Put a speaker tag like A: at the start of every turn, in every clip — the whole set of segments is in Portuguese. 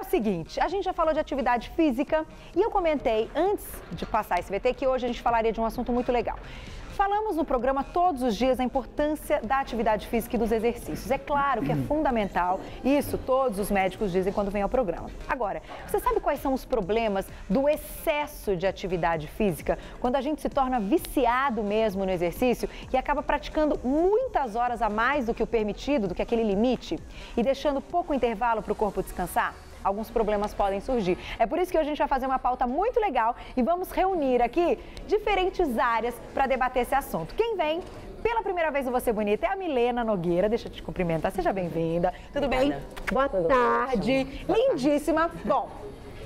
A: seguinte, a gente já falou de atividade física e eu comentei antes de passar esse VT que hoje a gente falaria de um assunto muito legal. Falamos no programa todos os dias a importância da atividade física e dos exercícios. É claro que é fundamental, isso todos os médicos dizem quando vem ao programa. Agora, você sabe quais são os problemas do excesso de atividade física? Quando a gente se torna viciado mesmo no exercício e acaba praticando muitas horas a mais do que o permitido, do que aquele limite, e deixando pouco intervalo para o corpo descansar? Alguns problemas podem surgir. É por isso que hoje a gente vai fazer uma pauta muito legal e vamos reunir aqui diferentes áreas para debater esse assunto. Quem vem pela primeira vez no Você Bonita é a Milena Nogueira. Deixa eu te cumprimentar. Seja bem-vinda. Tudo bem? Boa tarde. Lindíssima. Bom,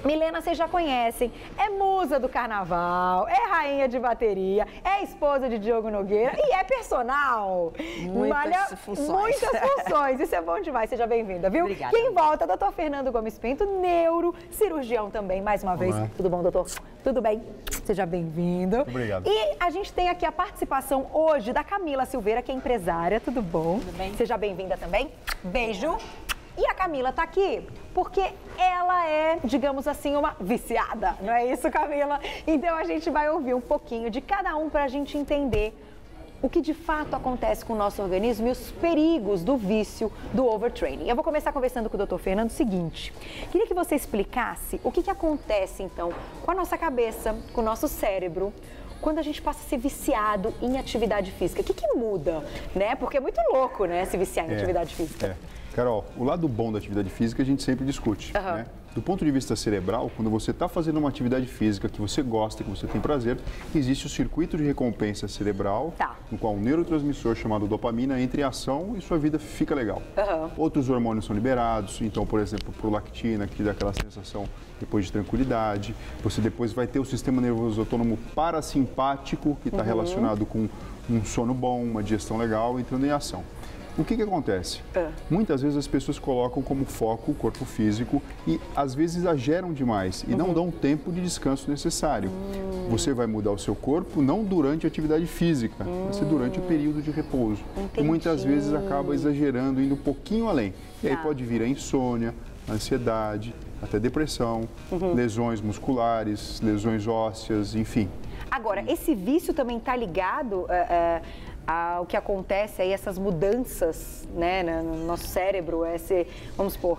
A: Milena, vocês já conhecem, é musa do carnaval, é rainha de bateria, é esposa de Diogo Nogueira e é personal.
B: Muitas funções.
A: Muitas funções, isso é bom demais, seja bem-vinda, viu?
B: Obrigada.
A: Quem volta, doutor Fernando Gomes Pinto, neurocirurgião também, mais uma vez.
C: Olá.
A: Tudo bom, doutor? Tudo bem? Seja bem-vindo.
C: Obrigado.
A: E a gente tem aqui a participação hoje da Camila Silveira, que é empresária, tudo bom?
B: Tudo bem.
A: Seja bem-vinda também. Beijo. E a Camila tá aqui porque ela é, digamos assim, uma viciada, não é isso, Camila? Então a gente vai ouvir um pouquinho de cada um para a gente entender o que de fato acontece com o nosso organismo e os perigos do vício do overtraining. Eu vou começar conversando com o Dr. Fernando o seguinte, queria que você explicasse o que acontece então com a nossa cabeça, com o nosso cérebro, quando a gente passa a ser viciado em atividade física. O que muda, né? Porque é muito louco, né, se viciar em atividade física.
C: Carol, o lado bom da atividade física a gente sempre discute, né? Do ponto de vista cerebral, quando você está fazendo uma atividade física que você gosta, que você tem prazer, existe o circuito de recompensa cerebral, no qual um neurotransmissor chamado dopamina entra em ação e sua vida fica legal. Outros hormônios são liberados, então, por exemplo, prolactina, que dá aquela sensação depois de tranquilidade. Você depois vai ter o sistema nervoso autônomo parasimpático, que está relacionado com um sono bom, uma digestão legal, entrando em ação. O que acontece? Muitas vezes as pessoas colocam como foco o corpo físico e às vezes exageram demais e não dão tempo de descanso necessário. Você vai mudar o seu corpo não durante a atividade física, mas durante o período de repouso. E muitas vezes acaba exagerando, indo um pouquinho além. E aí pode vir a insônia, a ansiedade, até depressão, lesões musculares, lesões ósseas, enfim.
A: Agora, esse vício também está ligado ao que acontece aí, essas mudanças, né, no nosso cérebro, vamos supor,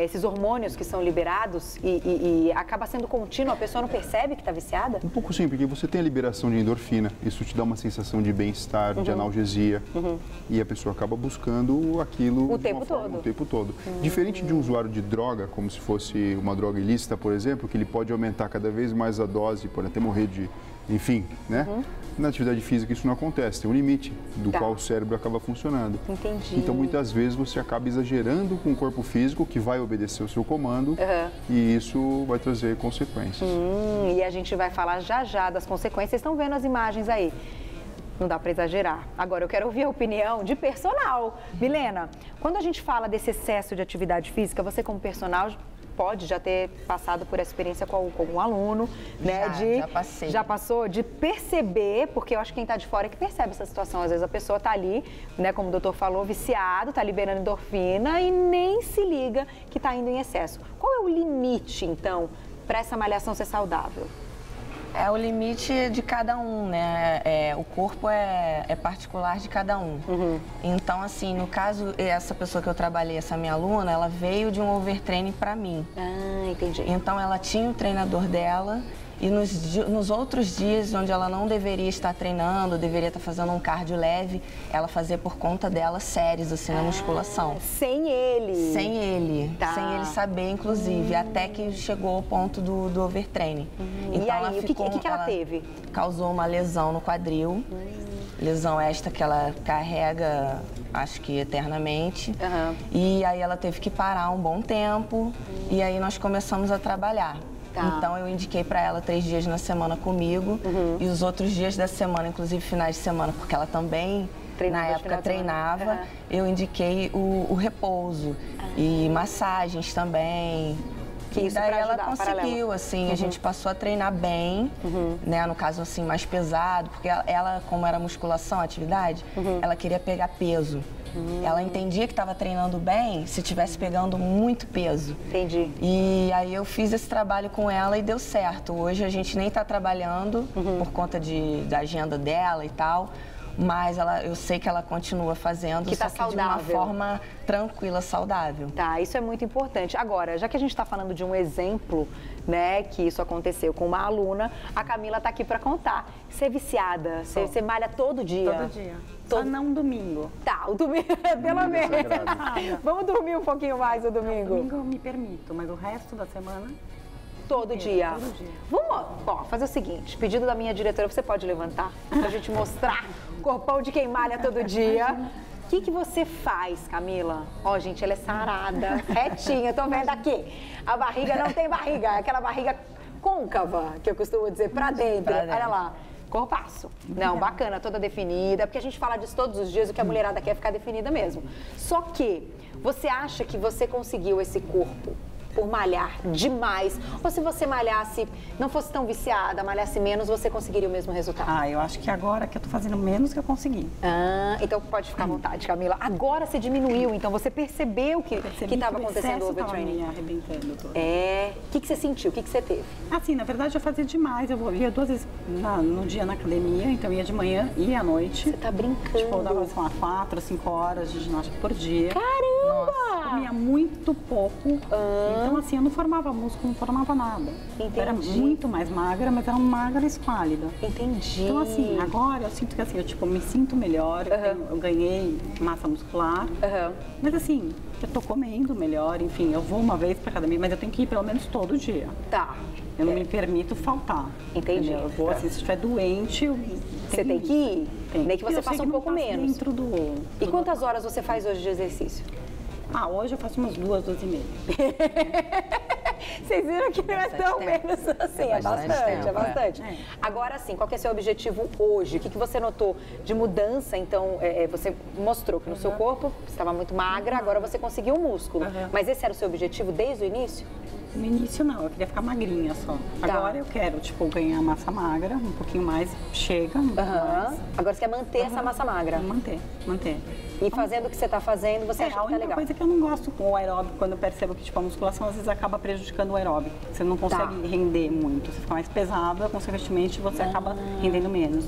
A: esses hormônios que são liberados e acaba sendo contínuo, a pessoa não percebe que está viciada?
C: Um pouco sim, porque você tem a liberação de endorfina, isso te dá uma sensação de bem-estar, de analgesia, e a pessoa acaba buscando aquilo
A: o tempo todo.
C: Diferente de um usuário de droga, como se fosse uma droga ilícita, por exemplo, que ele pode aumentar cada vez mais a dose, pode até morrer de... Enfim, né? Na atividade física isso não acontece, tem um limite do qual o cérebro acaba funcionando.
A: Entendi.
C: Então muitas vezes você acaba exagerando com o corpo físico que vai obedecer o seu comando e isso vai trazer consequências.
A: E a gente vai falar já das consequências, vocês estão vendo as imagens aí. Não dá para exagerar. Agora, eu quero ouvir a opinião de personal. Milena, quando a gente fala desse excesso de atividade física, você como personal pode já ter passado por essa experiência com um aluno, né?
B: Já passei.
A: Já passou de perceber, porque eu acho que quem está de fora é que percebe essa situação. Às vezes a pessoa está ali, né, como o doutor falou, viciado, está liberando endorfina e nem se liga que está indo em excesso. Qual é o limite, então, para essa malhação ser saudável?
B: É o limite de cada um, né? O corpo é particular de cada um. Então, assim, no caso, essa pessoa que eu trabalhei, essa minha aluna, ela veio de um overtraining pra mim.
A: Ah, entendi.
B: Então, ela tinha o treinador dela e nos outros dias onde ela não deveria estar treinando, deveria estar fazendo um cardio leve, ela fazia por conta dela séries, assim, na musculação.
A: Sem ele?
B: Sem ele. Sem ele saber, inclusive, até que chegou ao ponto do overtraining.
A: Então, e aí, o que ela teve?
B: Causou uma lesão no quadril, lesão esta que ela carrega, acho que eternamente. E aí ela teve que parar um bom tempo e aí nós começamos a trabalhar. Então eu indiquei para ela 3 dias na semana comigo e os outros dias da semana, inclusive finais de semana, porque ela também na época treinava, eu indiquei o repouso e massagens também.
A: Que isso
B: daí ela
A: ajudar,
B: conseguiu,
A: paralelo.
B: assim, a gente passou a treinar bem, né, no caso assim, mais pesado, porque ela como era musculação, atividade, ela queria pegar peso. Ela entendia que estava treinando bem se estivesse pegando muito peso.
A: Entendi.
B: E aí eu fiz esse trabalho com ela e deu certo. Hoje a gente nem está trabalhando por conta da agenda dela e tal. Mas eu sei que ela continua fazendo,
A: só
B: que de uma forma tranquila, saudável.
A: Tá, isso é muito importante. Agora, já que a gente está falando de um exemplo, né, que isso aconteceu com uma aluna, a Camila está aqui para contar. Você é viciada? Você malha todo dia?
D: Todo dia. Só não domingo.
A: Tá, o domingo, pelo menos. Vamos dormir um pouquinho mais o domingo?
D: Domingo eu me permito, mas o resto da semana...
A: Todo dia.
D: Todo dia.
A: Vamos fazer o seguinte, pedido da minha diretora, você pode levantar pra gente mostrar o corpão de quem malha todo dia. O que você faz, Camila? Ó, gente, ela é sarada, retinha, eu tô vendo aqui. A barriga não tem barriga, é aquela barriga côncava, que eu costumo dizer, pra dentro. Olha lá. Corpaço. Não, bacana, toda definida, porque a gente fala disso todos os dias, o que a mulherada quer é ficar definida mesmo. Só que, você acha que você conseguiu esse corpo por malhar demais, ou se você malhasse, não fosse tão viciada, malhasse menos, você conseguiria o mesmo resultado?
D: Eu acho que agora que eu tô fazendo menos que eu consegui.
A: Então pode ficar à vontade, Camila. Agora você diminuiu, então você percebeu que estava acontecendo o overtraining.
D: Arrebentando todo.
A: O que você sentiu? O que você teve?
D: Assim, na verdade eu fazia demais, eu ia 2 vezes no dia na academia, então ia de manhã e à noite.
A: Você tá brincando?
D: Tipo, eu dava, sei lá, 4, 5 horas de ginástica por dia.
A: Caramba!
D: Nossa, comia muito pouco. Então, assim, eu não formava músculo, não formava nada.
A: Entendi.
D: Eu era muito mais magra, mas era magra e esquálida.
A: Entendi.
D: Então, assim, agora eu sinto que, assim, eu me sinto melhor, eu ganhei massa muscular. Mas, assim, eu tô comendo melhor, enfim, eu vou uma vez pra academia, mas eu tenho que ir pelo menos todo dia.
A: Tá.
D: Eu não me permito faltar.
A: Entendi.
D: Entendeu? Eu vou, assim, se estiver doente,
A: você tem que ir?
D: Tem.
A: Nem que você faça um pouco menos.
D: Dentro do...
A: E quantas horas você faz hoje de exercício?
D: Hoje eu faço umas 2, 2h30.
A: Vocês viram que não é tão menos assim, é bastante. Agora sim, qual que é o seu objetivo hoje? O que você notou de mudança? Então, você mostrou que no seu corpo você estava muito magra, agora você conseguiu o músculo. Mas esse era o seu objetivo desde o início?
D: No início não, eu queria ficar magrinha só. Agora eu quero, tipo, ganhar massa magra, um pouquinho mais, chega. Mais.
A: Agora você quer manter essa massa magra?
D: Manter.
A: E fazendo o que você está fazendo, você acha que tá legal?
D: A única coisa que eu não gosto com o aeróbico, quando eu percebo que, tipo, a musculação às vezes acaba prejudicando o aeróbico. Você não consegue render muito, você fica mais pesada, consequentemente você acaba rendendo menos.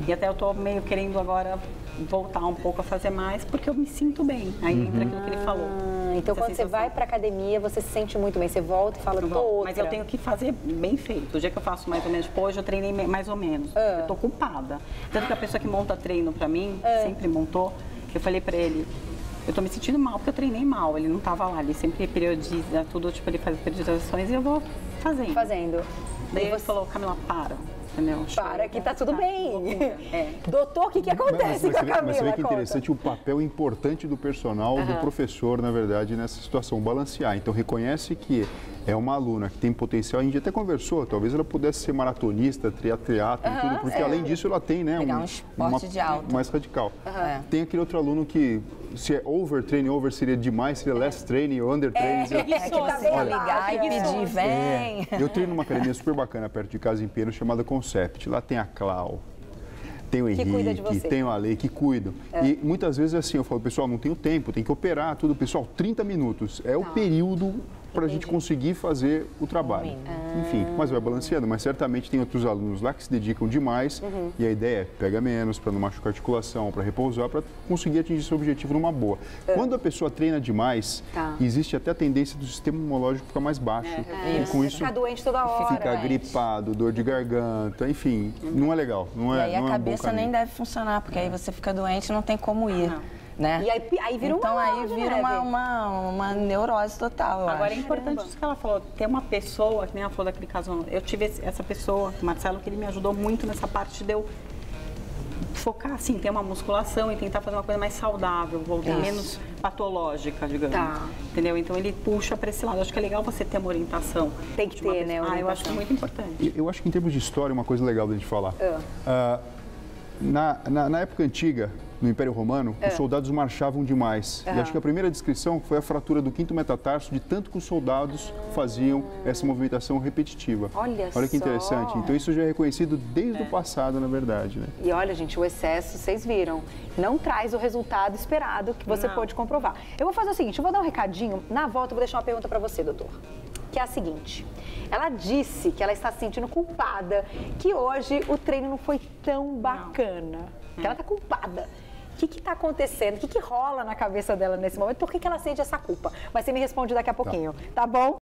D: E até eu tô meio querendo agora voltar um pouco a fazer mais, porque eu me sinto bem. Aí entra aquilo que ele falou.
A: Então, quando você vai pra academia, você se sente muito bem. Você volta e fala, tô outra.
D: Mas eu tenho que fazer bem feito. O dia que eu faço mais ou menos, tipo, hoje eu treinei mais ou menos. Eu tô culpada. Tanto que a pessoa que monta treino pra mim, sempre montou, eu falei pra ele, eu tô me sentindo mal porque eu treinei mal. Ele não tava lá, ele sempre periodiza tudo, tipo, ele faz periodizações e eu vou fazendo. Daí ele falou, Camila, para. Entendeu?
A: Para, que tá tudo bem. Doutor, o que acontece com a Camila?
C: Mas você vê que é interessante o papel importante do personal, do professor, na verdade, nessa situação, balancear. Então, reconhece que é uma aluna que tem potencial, a gente até conversou, talvez ela pudesse ser maratonista, triatleta e tudo, porque além disso ela tem, né,
B: um esporte de alto.
C: Mais radical. Tem aquele outro aluno que, se é overtraining, over seria demais, seria less training, under training.
B: Que você ligar e pedir, vem.
C: Eu treino numa academia super bacana perto de casa em Pena, chamada Concept. Lá tem a Clau, tem o Henrique, tem o Ale, que cuidam. E muitas vezes é assim, eu falo, pessoal, não tenho tempo, tem que operar tudo. Pessoal, 30 minutos é o período para a gente conseguir fazer o trabalho. Enfim, mas vai balanceando. Mas certamente tem outros alunos lá que se dedicam demais e a ideia é pega menos para não machucar a articulação, para repousar, para conseguir atingir seu objetivo numa boa. Quando a pessoa treina demais, existe até a tendência do sistema imunológico ficar mais baixo. E com isso,
A: ficar doente toda hora.
C: Ficar gripado, dor de garganta, enfim, não é legal. Não é,
B: e aí a cabeça nem deve funcionar, porque aí você fica doente e não tem como ir. Né?
A: E aí vira
B: uma neurose total, eu
D: Agora
B: acho.
D: É importante isso que ela falou, ter uma pessoa, que nem ela falou daquele caso, eu tive essa pessoa, o Marcelo, que ele me ajudou muito nessa parte de eu focar, assim, ter uma musculação e tentar fazer uma coisa mais saudável, menos patológica, digamos. Entendeu? Então ele puxa para esse lado. Acho que é legal você ter uma orientação.
A: Tem que ter, né?
D: Eu acho muito importante.
C: Eu acho que em termos de história, uma coisa legal da gente falar. Na época antiga, no Império Romano, os soldados marchavam demais. E acho que a primeira descrição foi a fratura do quinto metatarso, de tanto que os soldados faziam essa movimentação repetitiva. Olha que interessante. Então isso já é reconhecido desde o passado, na verdade. Né?
A: E olha, gente, o excesso, vocês viram, não traz o resultado esperado que você pode comprovar. Eu vou fazer o seguinte, eu vou dar um recadinho, na volta eu vou deixar uma pergunta para você, doutor. Que é a seguinte, ela disse que ela está se sentindo culpada, que hoje o treino não foi tão bacana, que ela está culpada. O que está acontecendo? O que rola na cabeça dela nesse momento? Por que ela sente essa culpa? Mas você me responde daqui a pouquinho, tá bom?